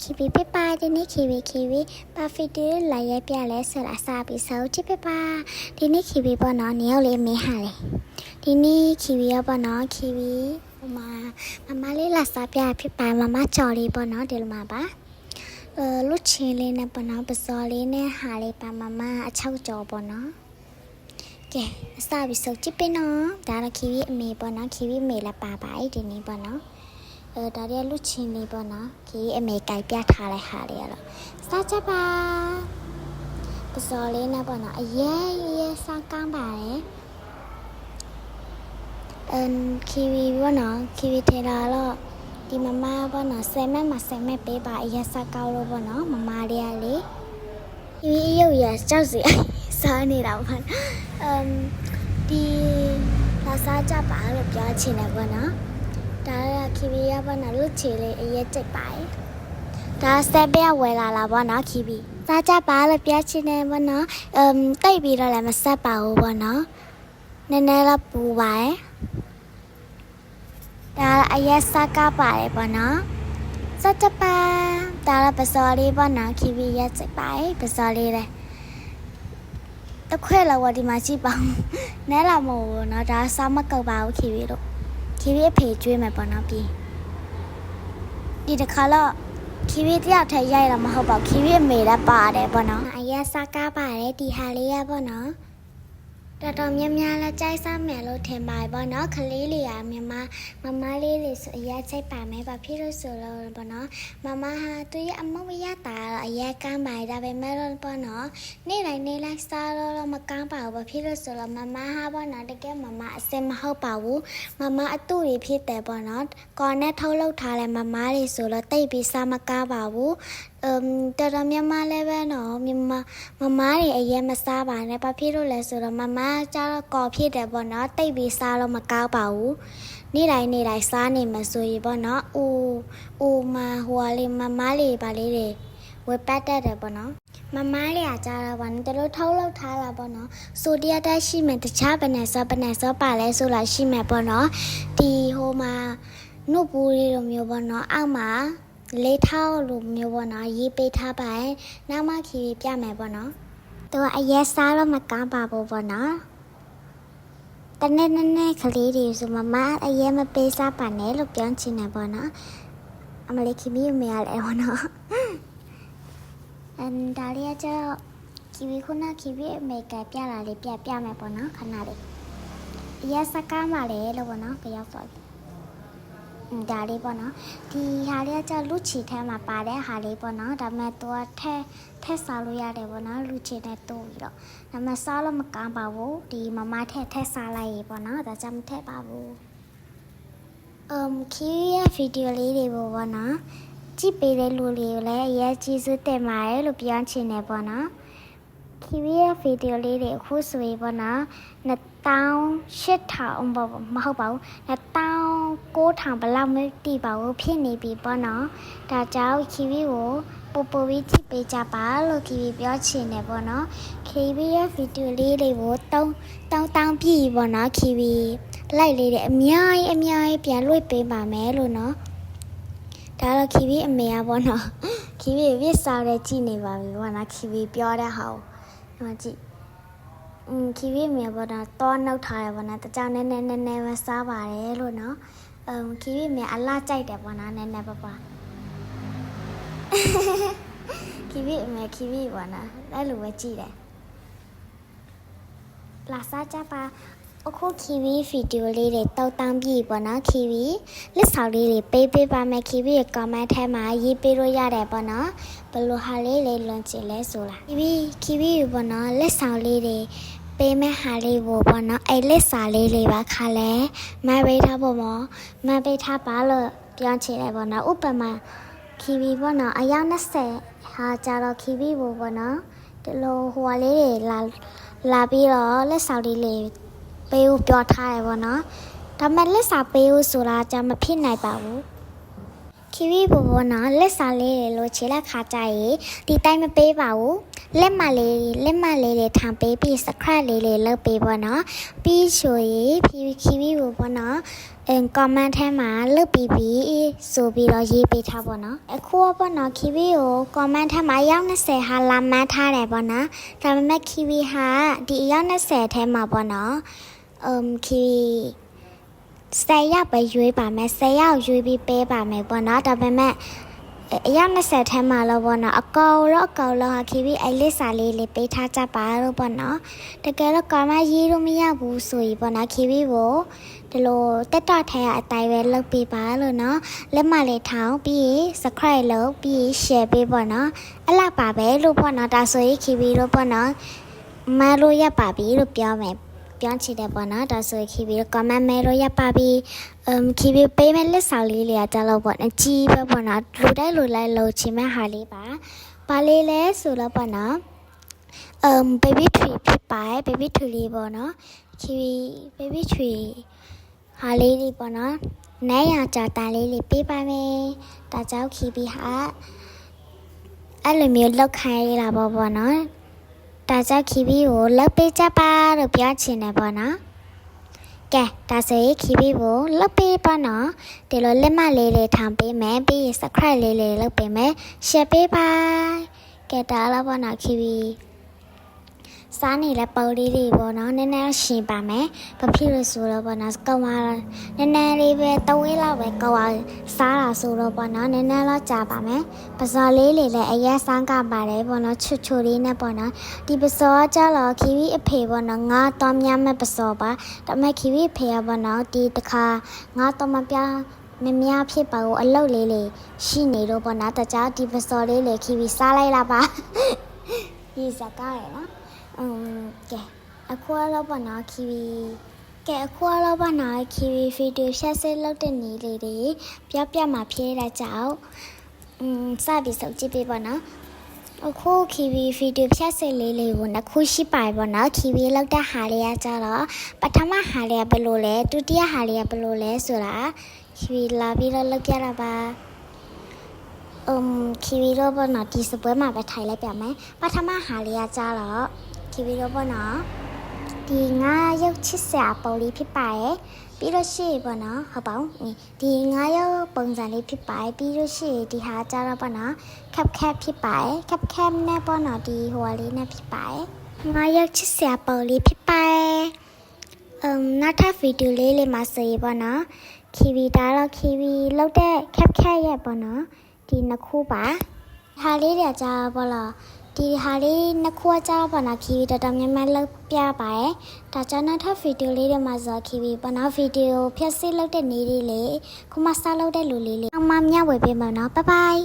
ခိဘီပြပါဒီနေ့ခိဘီပါဖီတီလာရပြလဲဆလာစာပြီးစောချစ်ပြပါဒီနေ့ခိဘီပေါ့နော်နေရောက်လေးမေးဟာလေဒီနေ့ခိဘီရောပေါ့နော်ခိဘီမမလေးလာစာပြဖြစ်ပါမမကြော်လေးပေါ့နော်ဒီလိုမှာပါလူချင်းလေးနဲ့ပေါ့နော်ပစော်လေးနဲ့ဟာလေးပါမမအချောက်ကြော်ပေါ့နော်ကဲအစပြီးစောချစ်ပြနော်ဒါတော့ခိဘီအမေပေါ့နော်ခိဘီမေလာပါပါဒီနေ့ပေါ့နော်ဒါရီလူချင်းလေးပေါ့နော်ခီအမေကြိုက်ပြထားလိုက်ဟာလေးရတော့စားချက်ပါပစော်လေးနဲ့ပေါ့နော်အရေးစားကောင်းပါတယ်ခီဝီပေါ့နော်ခီဝီထေလာတော့ဒီမမပေါ့နော်10မဲ့ပေးပါအရေးစားကောင်းလို့ပေါ့နော်မမလေးရလေခီဝီရုပ်ရကြောက်စီစားနေတာပေါ့ဒီလာစားကြပါလို့ပြောချင်တယ်ပေါ့နော်ဒါကခီဘီရပါနော်လူချီလေးအရေးကြိတ်ပါတယ်ဒါစက်ပြဝယ်လာပေါ့နော်ခီဘီစားကြပါလို့ပြချင်တယ်ပေါ့နော်တိတ်ပြီးတော့လည်းမဆက်ပါဘူးပေါ့နော်နည်းနည်းတော့ပူပါတယ်ဒါအရေးစားကပါတယ်ပေါ့နော်စားကြပါဒါလည်းပစော်လေးပေါ့နော်ခီဘီရကြိတ်ပါတယ်ပစော်လေးလေတခွဲလောက်ဒီမှာကြည့်ပါဦးနဲလာမဟုတ်ဘူးเนาะဒါစားမကောက်ပါဘူးခီဘီတို့ခီဘီအဖေကျွေးမယ်ပေါ့နော်ပြီးဒီတစ်ခါတော့ခီဘီတယောက်ထဲရိုက်လာမဟုတ်ပါဘူးခီဘီအမေလည်းပါတယ်ပေါ့နော်အရက်စားကားပါတယ်ဒီဟာလေးရပေါ့နော်တော်များလည်းကြိုက်စားမယ်လို့ထင်ပါတယ်ပေါ့နော်ခလေးလေးရမမလေးဆိုအရက်ချိတ်ပါမယ်ဘာဖြစ်လို့ဆိုလို့ပေါ့နော်မမဟာသူရအမဝရတာအရက်ကမ်းပါတယ်ဒါပေမဲ့တော့ပေါ့နော်နေ့တိုင်းစားတော့မကမ်းပါဘူးဘာဖြစ်လို့ဆိုတော့မမဟာပေါ့နော်တကယ်မမအစင်မဟုတ်ပါဘူးမမအတူတွေဖြစ်တယ်ပေါ့နော်ကော်နဲ့ထုတ်လုပ်ထားတဲ့မမတွေဆိုတော့တိတ်ပြီးစားမကားပါဘူးတော်များလည်းပဲနော်မမတွေအရင်မစားပါနဲ့ဘာဖြစ်လို့လဲဆိုတော့မမကျတော့ကော်ဖြစ်တယ်ပေါ့နော်တိတ်ပြီးစားလို့မကောက်ပါဘူးနေ့တိုင်းစားနေမှာဆိုရင်ပေါ့နော်ဦးမဟိုလေးမမလေးပါလေးတွေဝယ်ပတ်တတ်တယ်ပေါ့နော်မမလေးကကြတော့ဘာလို့တို့ထုတ်လုပ်ထားတာပေါ့နော်ဆိုဒီယာတက်ရှိမယ်တခြားပနက်စောပါလဲဆိုလာရှိမယ်ပေါ့နော်ဒီဟိုမှာနှုတ်ပူလေးလိုမျိုးပေါ့နော်အောက်မှာလေးထောက်လိုမျိုးပေါ့နော်ရေးပေးထားပါရင်နောက်မှခီပြမယ်ပေါ့နော်သူကအရက်စားတော့မကောင်းပါဘူးပေါ့နော်တနေ့ခလေးတွေဆိုမအရက်မပေးစားပါနဲ့လို့ပြောချင်တယ်ပေါ့နော်အမလေးခီမီမရလဲပေါ့နော်ဒါလေးကကျတော့ခီခုနခီအမေကပြလာလေးပြမယ်ပေါ့နော်ခဏလေးအရက်စကားမှလည်းလို့ပေါ့နော်ကြောက်ဆိုဒါလေးပေါ့နော်ဒီဟာလေးကကျလူချီထဲမှာပါတဲ့ဟာလေးပေါ့နော်ဒါပေမဲ့သူကထက်စားလို့ရတယ်ပေါ့နော်လူချီနဲ့တိုးပြီးတော့ဒါပေမဲ့စားလို့မကောင်းပါဘူးဒီမမထက်စားလိုက်ရေပေါ့နော်ဒါကြောင့်မထက်ပါဘူးခီရဲ့ဗီဒီယိုလေးတွေပေါ့နော်ကြည့်ပေးတဲ့လူတွေကိုလည်းအရေးကြီးစုတင်ပါတယ်လို့ပြောချင်တယ်ပေါ့နော်ခီရဲ့ဗီဒီယိုလေးတွေအခုဆိုရင်ပေါ့နော်28,000ပေါ့မဟုတ်ပါဘူး29,000ဘလောက်မသိပါဘူးဖြစ်နေပြီပေါ့နော်ဒါကြောင့်ခီကိုပိုပြီးကြည့်ပေးကြပါလို့ခီပြောချင်တယ်ပေါ့နော်ခီရဲ့ဗီဒီယိုလေးတွေကိုတောင်းပြပေါ့နော်ခီလိုက်လေးတွေအများကြီးပြန်လွှတ်ပေးပါမယ်လို့နော်ဒါတော့ခီအမေပေါ့နော်ခီဝစ်စားတဲ့ကြည့်နေပါပြီပေါ့နော်ခီပြောတဲ့ဟာကိုဒီမှာကြည့်ခီမေပေါ့နော်တောနှုတ်ထားတယ်ပေါ့နော်တကြောင်နည်းပဲစားပါတယ်လို့နော်ခီမေအလားကြိုက်တယ်ပေါ့နော်နည်းပါခီမေပေါ့နော်အဲ့လိုပဲကြည့်တယ်လာစားကြပါအခုခီဗီဗီဒီယိုလေးတွေတောက်တန်းပြီပေါ့နော်ခီဗီလက်ဆောင်လေးတွေပေးပါမယ်ခီဗီရဲ့ comment ထဲမှာရေးပေးလို့ရတယ်ပေါ့နော်ဘယ်လိုဟာလေးလွန်ချင်လဲဆိုလားခီဗီပေါ့နော်လက်ဆောင်လေးတွေပေးမဲ့ဟာလေးပေါ့နော်အဲ့လက်စာလေးတွေပါခါလဲမပေးထားဖို့မောမပေးထားပါလို့ပြောချင်တယ်ပေါ့နော်ဥပမာခီဗီပေါ့နော်အယောက်20ဟာကြတော့ခီဗီပေါ့နော်ဒီလိုဟိုဟာလေးတွေလာပြီးတော့လက်ဆောင်လေးပေးဦးပြောထားတယ်ပေါ့နော်ဒါပေမဲ့လက်စာပေးဦးဆိုတာကြမဖြစ်နိုင်ပါဘူးခီဘောနော်လက်စာလေးလို့ခြေလက်ခါကြရင်ဒီတိုင်းမပေးပါဘူး လက်မလေးတွေထောင်ပေးပြီး subscribe လေးလုပ်ပေးပါနော်ပြီးဆိုရင်ခီဗီကိုပေါ့နော်comment ထဲမှာလုပ်ပြီးဆိုပြီးတော့ရေးပေးထားပါနော်အခုပေါ့နော်ခီဗီကို comment ထဲမှာရောက်20ဟာလာမှန်းထားတယ်ပေါ့နော်ဒါပေမဲ့ခီဗီဟာဒီရောက်20ထဲမှာပေါ့နော်ခီဗီ10ရောက်ပဲရွေးပါမယ်10ရောက်ရွေးပြီးပေးပါမယ်ပေါ့နော်ဒါပေမဲ့အယောက်20ထဲမှာလို့ပေါ့နော်အကောင်တော့ဟာခီဗီအဲ့လေးစာလေးပေးထားကြပါလို့ပေါ့နော်တကယ်တော့ကာမရေးလို့မရဘူးဆိုရင်ပေါ့နော်ခီဗီကိုဒီလိုတက်တော့ထဲအတိုင်းပဲလုပ်ပေးပါလို့နော်လက်မလေးထောင်ပြီး subscribe လုပ်ပြီး share ပေးပေါ့နော်အဲ့လောက်ပါပဲလို့ပေါ့နော်ဒါဆိုရင်ခီဗီလို့ပေါ့နော်မလို့ရပါပြီလို့ပြောမယ်ပြောချင်တယ်ပေါ့နော်ဒါဆိုရင်ခီဗီကို comment မဲလို့ရပါပြီခီဗီပေးမဲ့လက်ဆောင်လေးတွေကကြတော့ပေါ့နော်ကြီးပဲပေါ့နော်လူတိုင်းလူလိုက်လို့ချင်မဲ့ဟာလေးပါလေးလဲဆိုတော့ပေါ့နော်baby tree ဖြစ်ပါ baby tree လေးပေါ့နော်ခီဗီ baby tree ဟာလေးတွေပေါ့နော်နဲရကြတန်လေးပေးပါမယ်ဒါကြောင့်ခီဗီဟာအဲ့လိုမျိုးလောက်ခိုင်းလာပေါ့နော်ဒါကြောင့်ခီဗီကိုလောက်ပေးကြပါလို့ပြောချင်တယ်ပေါ့နော်ကဲဒါဆိုရင်ခီဗီကိုလောက်ပေးပါနော်ဒီလိုလက်မလေးထောင်ပေးမယ်ပြီး subscribe လေးလုပ်ပေးမယ် share ပေးပါကဲဒါတော့ပေါ့နော်ခီဗီစားနေတဲ့ပုံလေးတွေပေါ့နော်နည်းနည်းရှင်းပါမယ်ဘာဖြစ်လို့ဆိုတော့ပေါ့နော်ကောင်းပါနည်းနည်းလေးပဲ3ဝင်းလောက်ပဲကောင်းပါစားတာဆိုတော့ပေါ့နော်နည်းနည်းတော့ကြာပါမယ်ပစော်လေးလည်းအရက်ဆန်းကပါတယ်ပေါ့နော်ချွတ်လေးနဲ့ပေါ့နော်ဒီပစော်ကြတော့ခီဗီအဖေပေါ့နော်ငါတော်များမဲ့ပစော်ပါဒါပေမဲ့ခီဗီအဖေကပေါ့နော်ဒီတစ်ခါငါတော်မပြမများဖြစ်ပါဘူးအလုတ်လေးရှိနေတော့ပေါ့နော်တခြားဒီပစော်လေးခီဗီစားလိုက်လာပါဒီစကားရယ်နော်ကဲအခုတော့ပေါ့နော်ခီဗီအခုတော့ပေါ့နော်ခီဗီဗီဒီယိုရှက်ဆက်လုပ်တဲ့နေလေးတွေပြမှာဖြစ်တဲ့ကြောင့်စပြီးစုပ်ကြည့်ပေးပါနော်အခုခီဗီဗီဒီယိုဖြတ်ဆက်လေးကိုနှစ်ခုရှိပါပေါ့နော်ခီဗီလောက်တဲ့ဟာလေးကကြတော့ပထမဟာလေးကဘယ်လိုလဲဒုတိယဟာလေးကဘယ်လိုလဲဆိုတာခီဗီလာပြီးတော့လုပ်ပြတာပါခီဗီတော့ပေါ့နော်ဒီစပွဲမှာပဲထိုင်လိုက်ပြမယ်ပထမဟာလေးကကြတော့ခီဗီတော့ပေါ့နော်ဒီငါရုပ်ချစ်စရာပုံလေးဖြစ်ပါရဲ့ပြီးတော့ရှိပေါ့နော်ဟုတ်ပါဘူးဒီငါရုပ်ပုံစံလေးဖြစ်ပါရဲ့ပြီးတော့ရှိဒီဟာကြတော့ပေါ့နော်ခပ်ဖြစ်ပါရဲ့ခပ်နဲ့ပေါ့နော်ဒီဟိုလေးနဲ့ဖြစ်ပါရဲ့ငါရုပ်ချစ်စရာပုံလေးဖြစ်ပါရဲ့နောက်ထပ်ဗီဒီယိုလေးမှာဆိုရင်ပေါ့နော်ခီဗီဒါတော့ခီဗီလောက်တဲ့ခပ်ရဲ့ပေါ့နော်ဒီနှစ်ခုပါဟာလေးတွေကြပေါ့လားဒီဟာလေးနှစ်ခုကြပါနာခီဗီတော်များများလောက်ပြပါရဲ့ဒါကြောင့်နောက်ထပ်ဗီဒီယိုလေးတွေမှာဆိုခီဗီပေါ့နော်ဗီဒီယိုဖြတ်စစ်လုပ်တဲ့နေလေးခုမှစလုပ်တဲ့လူလေးအမမျှဝေပေးမှာနော်ဘိုင်